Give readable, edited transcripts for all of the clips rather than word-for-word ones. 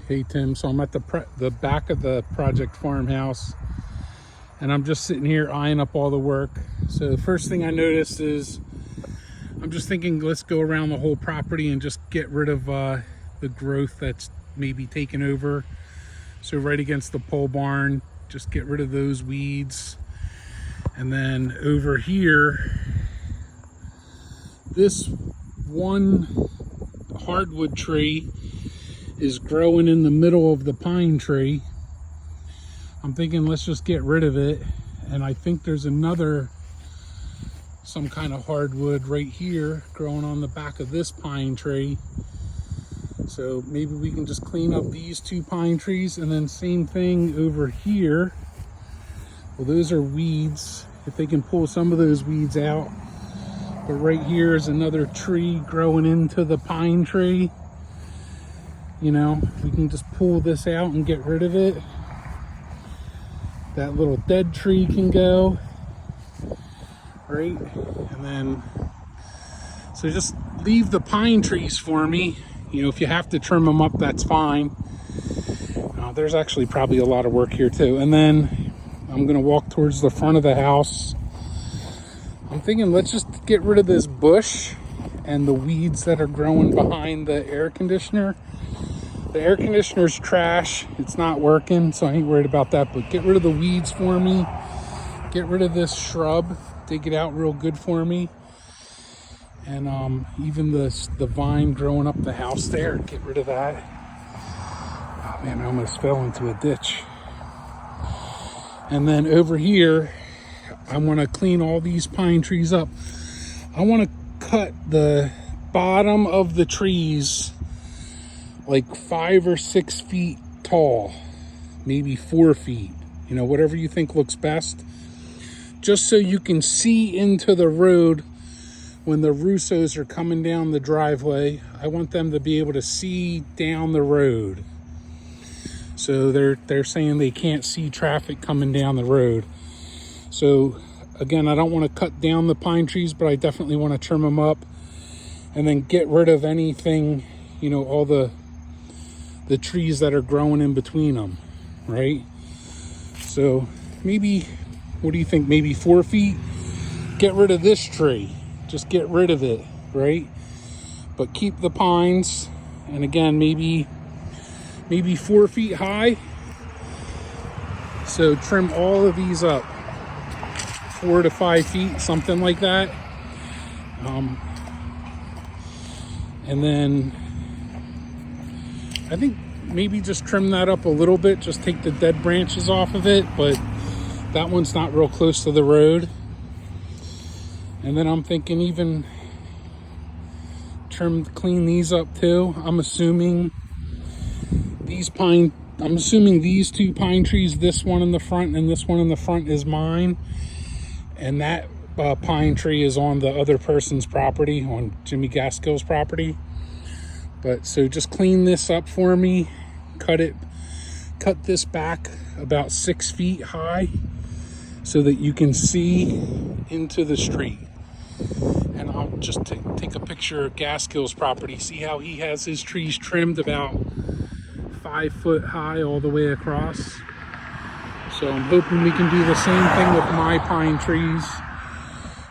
Hey Tim, so I'm at the back of the project farmhouse, and I'm just sitting here eyeing up all the work. So the first thing I noticed is I'm just thinking, let's go around the whole property and just get rid of the growth that's maybe taken over. So right against the pole barn, just get rid of those weeds. And then over here, this one hardwood tree is growing in the middle of the pine tree. I'm thinking let's just get rid of it. And I think there's some kind of hardwood right here growing on the back of this pine tree. So maybe we can just clean up these two pine trees, and then same thing over here. Well, those are weeds. If they can pull some of those weeds out. But right here is another tree growing into the pine tree. You know, we can just pull this out and get rid of it. That little dead tree can go, right? And then, so just leave the pine trees for me. You know, if you have to trim them up, that's fine. There's actually probably a lot of work here too. And then I'm gonna walk towards the front of the house. I'm thinking let's just get rid of this bush and the weeds that are growing behind the air conditioner. The air conditioner's trash. It's not working, so I ain't worried about that. But get rid of the weeds for me. Get rid of this shrub. Dig it out real good for me. And even the vine growing up the house there, get rid of that. Oh man, I almost fell into a ditch. And then over here, I want to clean all these pine trees up. I want to cut the bottom of the trees like 5 or 6 feet tall, maybe 4 feet, you know, whatever you think looks best, just so you can see into the road when the Russos are coming down the driveway. I want them to be able to see down the road. So they're saying they can't see traffic coming down the road. So again, I don't want to cut down the pine trees, but I definitely want to trim them up and then get rid of anything, you know, all the trees that are growing in between them, right? So maybe, what do you think, maybe 4 feet? Get rid of this tree. Just get rid of it, right? But keep the pines. And again, maybe 4 feet high. So trim all of these up 4 to 5 feet, something like that. And then I think maybe just trim that up a little bit, just take the dead branches off of it, but that one's not real close to the road. And then I'm thinking even clean these up too. I'm assuming these two pine trees, this one in the front and this one in the front is mine. And that pine tree is on the other person's property, on Jimmy Gaskell's property. But so just clean this up for me, cut this back about 6 feet high so that you can see into the street. And I'll just take a picture of Gaskell's property, see how he has his trees trimmed about 5 foot high all the way across. So I'm hoping we can do the same thing with my pine trees.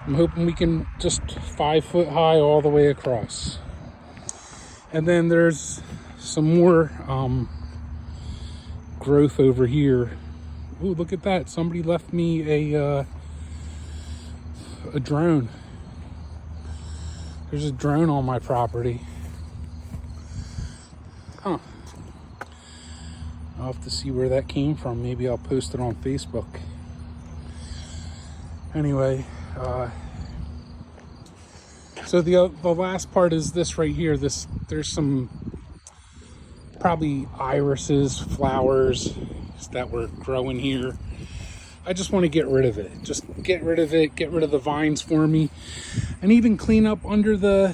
I'm hoping we can just 5 foot high all the way across. And then there's some more growth over here. Ooh, look at that. Somebody left me a drone. There's a drone on my property. Huh. I'll have to see where that came from. Maybe I'll post it on Facebook. Anyway, so the last part is this right here. There's some probably irises, flowers that were growing here. I just want to get rid of it. Just get rid of it. Get rid of the vines for me, and even clean up under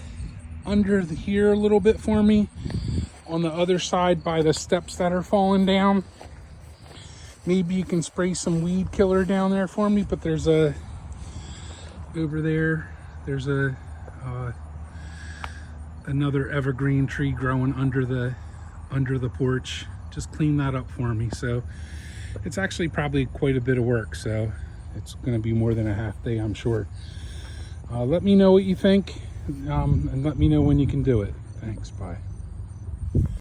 here a little bit for me on the other side by the steps that are falling down. Maybe you can spray some weed killer down there for me. But there's over there. There's another evergreen tree growing under under the porch. Just clean that up for me. So it's actually probably quite a bit of work. So it's going to be more than a half day, I'm sure. Let me know what you think, and let me know when you can do it. Thanks. Bye.